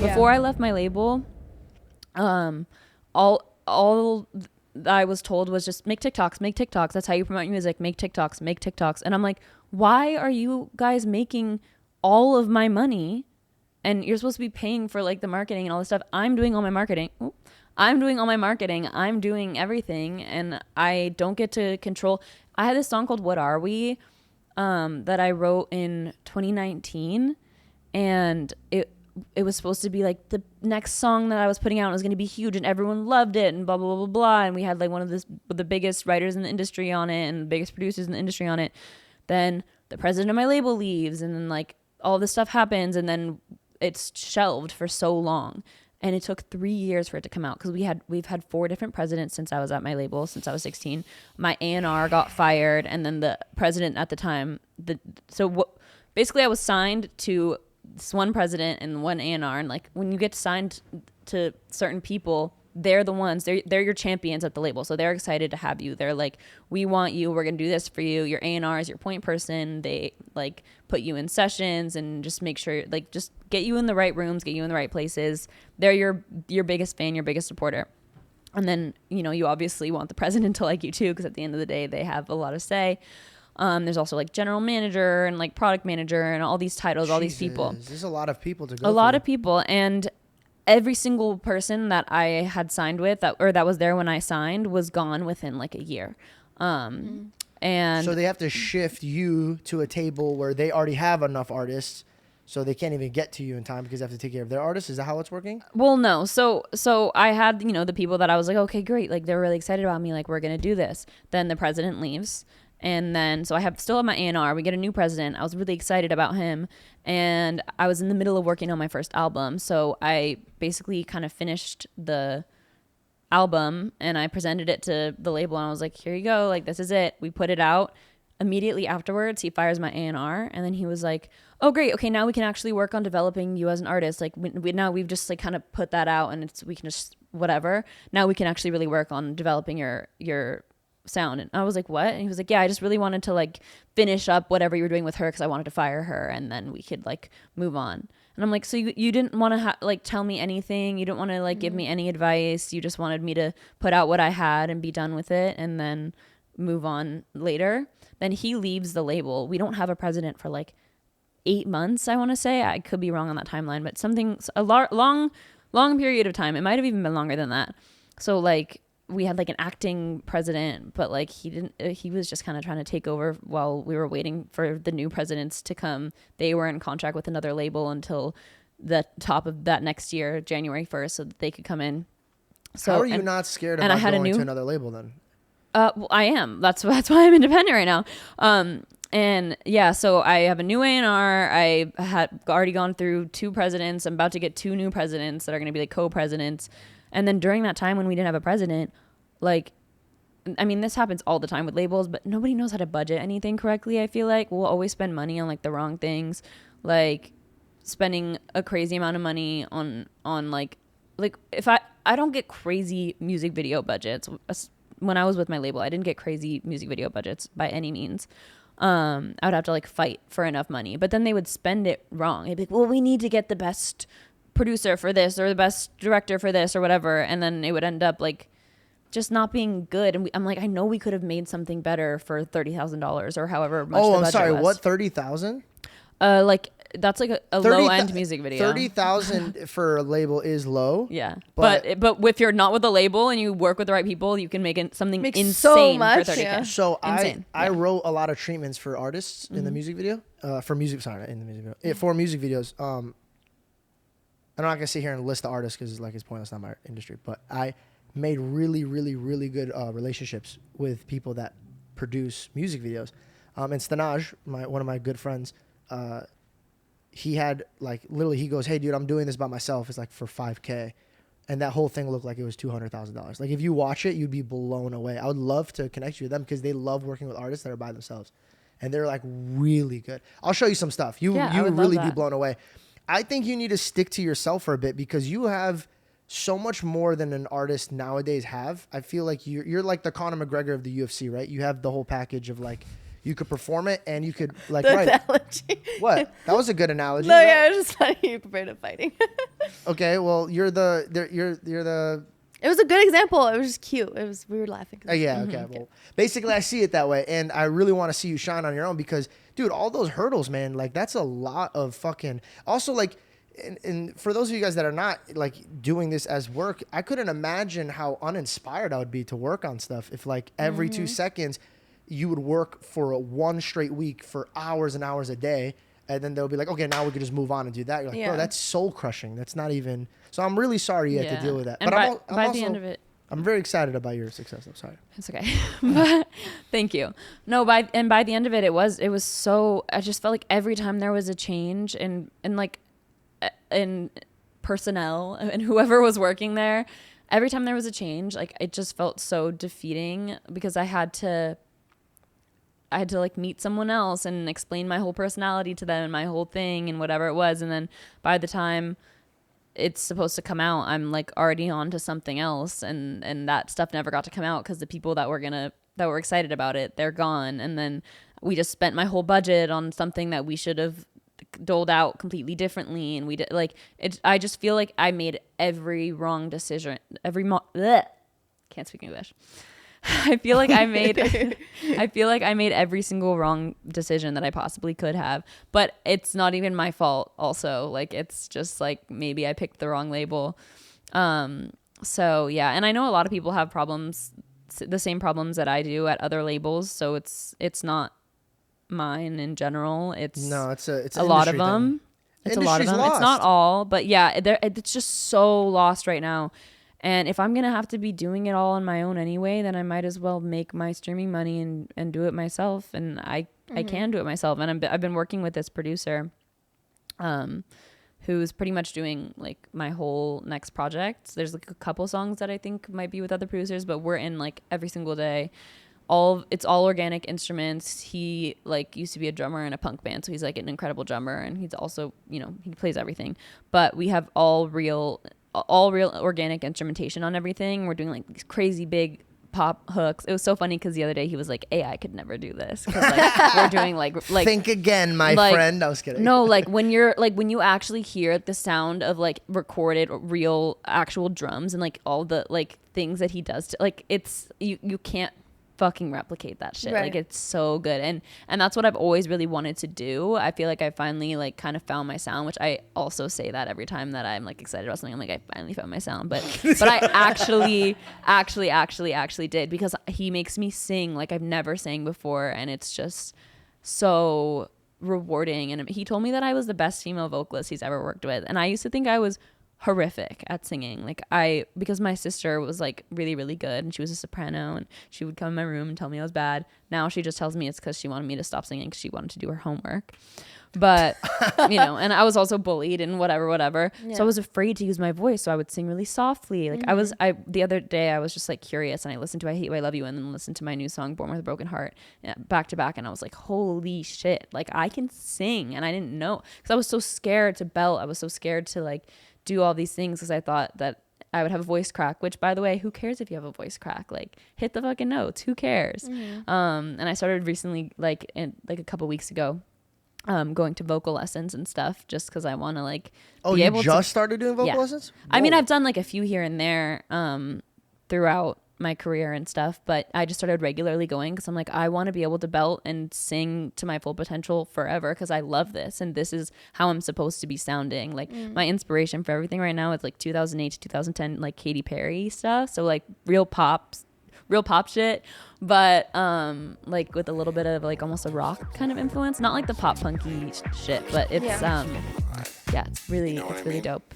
before I left my label, all I was told was just make TikToks. That's how you promote your music. Make TikToks. And I'm like, why are you guys making all of my money? And you're supposed to be paying for like the marketing and all this stuff. I'm doing all my marketing. I'm doing everything, and I don't get to control. I had this song called What Are We that I wrote in 2019, and it was supposed to be like the next song that I was putting out was going to be huge and everyone loved it and blah, blah, blah, blah. And we had like one of the biggest writers in the industry on it and the biggest producers in the industry on it. Then the president of my label leaves, and then like all this stuff happens, and then it's shelved for so long. And it took 3 years for it to come out because we've had 4 different presidents since I was at my label, since I was 16. My A&R got fired, and then the president at the time, basically I was signed to this one president and one A&R, and like when you get signed to certain people, they're the ones, they're your champions at the label, so they're excited to have you. They're like, we want you, we're gonna do this for you. Your A&R is your point person. They like put you in sessions and just make sure, like, just get you in the right rooms, get you in the right places. They're your biggest fan, your biggest supporter. And then, you know, you obviously want the president to like you too, because at the end of the day they have a lot of say. There's also like general manager and like product manager and all these titles, all these people. There's a lot of people to go. A lot of people, and every single person that I had signed with that was there when I signed was gone within like a year. And so they have to shift you to a table where they already have enough artists, so they can't even get to you in time because they have to take care of their artists. Is that how it's working? Well, no. So I had, you know, the people that I was like, okay, great. Like they're really excited about me. Like we're going to do this. Then the president leaves. And then, so I still have my A&R. We get a new president. I was really excited about him. And I was in the middle of working on my first album. So I basically kind of finished the album and I presented it to the label. And I was like, here you go. Like, this is it. We put it out. Immediately afterwards, he fires my A&R. And then he was like, oh, great. Okay, now we can actually work on developing you as an artist. Like, now we've just like kind of put that out and we can just whatever. Now we can actually really work on developing your sound. And I was like, what? And he was like, yeah, I just really wanted to like finish up whatever you were doing with her because I wanted to fire her and then we could like move on. And I'm like, so you didn't want to like tell me anything? You didn't want to like give me any advice? You just wanted me to put out what I had and be done with it and then move on later? Then he leaves the label. We don't have a president for like 8 months, I want to say. I could be wrong on that timeline, but a long period of time. It might have even been longer than that. So like we had like an acting president, but like he was just kind of trying to take over while we were waiting for the new presidents to come. They were in contract with another label until the top of that next year, January 1st, so that they could come in. So how are you not scared about going to another label then? Well, I am. That's why I'm independent right now. And yeah, so I have a new A&R. I had already gone through 2 presidents. I'm about to get 2 new presidents that are going to be like co-presidents. And then during that time when we didn't have a president, like, I mean, this happens all the time with labels, but nobody knows how to budget anything correctly. I feel like we'll always spend money on like the wrong things, like spending a crazy amount of money on like if I don't get crazy music video budgets. When I was with my label, I didn't get crazy music video budgets by any means. I would have to like fight for enough money, but then they would spend it wrong. They'd be like, well, we need to get the best producer for this or the best director for this or whatever, and then it would end up like just not being good. And I'm like, I know we could have made something better for $30,000 or however much. Oh, I'm sorry. Was. What, 30,000? Like that's like a low end music video. 30,000 for a label is low. Yeah, but if you're not with a label and you work with the right people, you can make something insane so much, for 30K. yeah. So I wrote a lot of treatments for artists in the music video. For music videos. I'm not gonna sit here and list the artists because it's pointless, not my industry. But I made really, really, really good relationships with people that produce music videos. And Stanaj, one of my good friends, he had like literally he goes, hey dude, I'm doing this by myself. It's like for $5K, and that whole thing looked like it was $200,000. Like if you watch it, you'd be blown away. I would love to connect you with them because they love working with artists that are by themselves, and they're like really good. I'll show you some stuff. You would really be blown away. I think you need to stick to yourself for a bit because you have so much more than an artist nowadays have. I feel like you're like the Conor McGregor of the UFC, right? You have the whole package of like you could perform it, and you could like The write. analogy. What? That was a good analogy. No, right? yeah, it was just funny. You compared to fighting. Okay, well, you're the. It was a good example. It was just cute. We were laughing. Yeah. Okay. Well, basically, I see it that way, and I really want to see you shine on your own because, dude, all those hurdles, man. Like that's a lot of fucking. Also, like. And for those of you guys that are not like doing this as work, I couldn't imagine how uninspired I would be to work on stuff if like every 2 seconds you would work for one straight week for hours and hours a day. And then they'll be like, okay, now we can just move on and do that. You're like, bro, that's soul crushing. That's not even. So I'm really sorry you had to deal with that. And But by the end of it, I'm very excited about your success. I'm sorry. it's okay. But thank you. No, by the end of it, it was so. I just felt like every time there was a change and like. In personnel and whoever was working there, every time there was a change, like it just felt so defeating because I had to like meet someone else and explain my whole personality to them and my whole thing and whatever it was, and then by the time it's supposed to come out, I'm like already on to something else, and that stuff never got to come out because the people that were excited about it, they're gone, and then we just spent my whole budget on something that we should have doled out completely differently, and we did like it. I just feel like I made every wrong decision. Can't speak English. I feel like I made every single wrong decision that I possibly could have, but it's not even my fault. Also, like it's just like maybe I picked the wrong label. So yeah, and I know a lot of people have problems, the same problems that I do at other labels. So it's not mine in general. It's a lot of them. It's a lot of them. Lost. It's not all, but yeah, it's just so lost right now. And if I'm gonna have to be doing it all on my own anyway, then I might as well make my streaming money and do it myself. And I can do it myself. And I've been working with this producer, who's pretty much doing like my whole next project. There's like a couple songs that I think might be with other producers, but we're in like every single day. It's all organic instruments. He like used to be a drummer in a punk band, so he's like an incredible drummer, and he's also, you know, he plays everything. But we have all real organic instrumentation on everything. We're doing like these crazy big pop hooks. It was so funny because the other day he was like, AI could never do this, 'cause, like, we're doing like think again, my friend. I was kidding. No, like when you actually hear the sound of like recorded real actual drums and like all the like things that he does to, like it's you can't fucking replicate that shit. Right. Like it's so good, and that's what I've always really wanted to do. I feel like I finally like kind of found my sound, which I also say that every time that I'm like excited about something. I'm like, I finally found my sound, but I actually did, because he makes me sing like I've never sang before, and it's just so rewarding. And he told me that I was the best female vocalist he's ever worked with, and I used to think I was horrific at singing. Like because my sister was like really, really good, and she was a soprano, and she would come in my room and tell me I was bad. Now she just tells me it's because she wanted me to stop singing because she wanted to do her homework. But you know, and I was also bullied and whatever. Yeah. So I was afraid to use my voice, so I would sing really softly. Like the other day I was just like curious, and I listened to I Hate You, I Love You, and then listened to my new song Born with a Broken Heart back to back, and I was like, holy shit, like I can sing. And I didn't know, because I was so scared to belt. I was so scared to like do all these things because I thought that I would have a voice crack, which, by the way, who cares if you have a voice crack? Like, hit the fucking notes. Who cares? Mm-hmm. And I started recently, like a couple weeks ago, going to vocal lessons and stuff, just because I want to like. Oh, be you able just started doing vocal lessons? Whoa. I mean, I've done like a few here and there throughout my career and stuff, but I just started regularly going because I'm like, I want to be able to belt and sing to my full potential forever, because I love this, and this is how I'm supposed to be sounding. Like my inspiration for everything right now is like 2008 to 2010 like Katy Perry stuff, so like real pop shit, but like with a little bit of like almost a rock kind of influence, not like the pop punky shit, but it's it's really dope.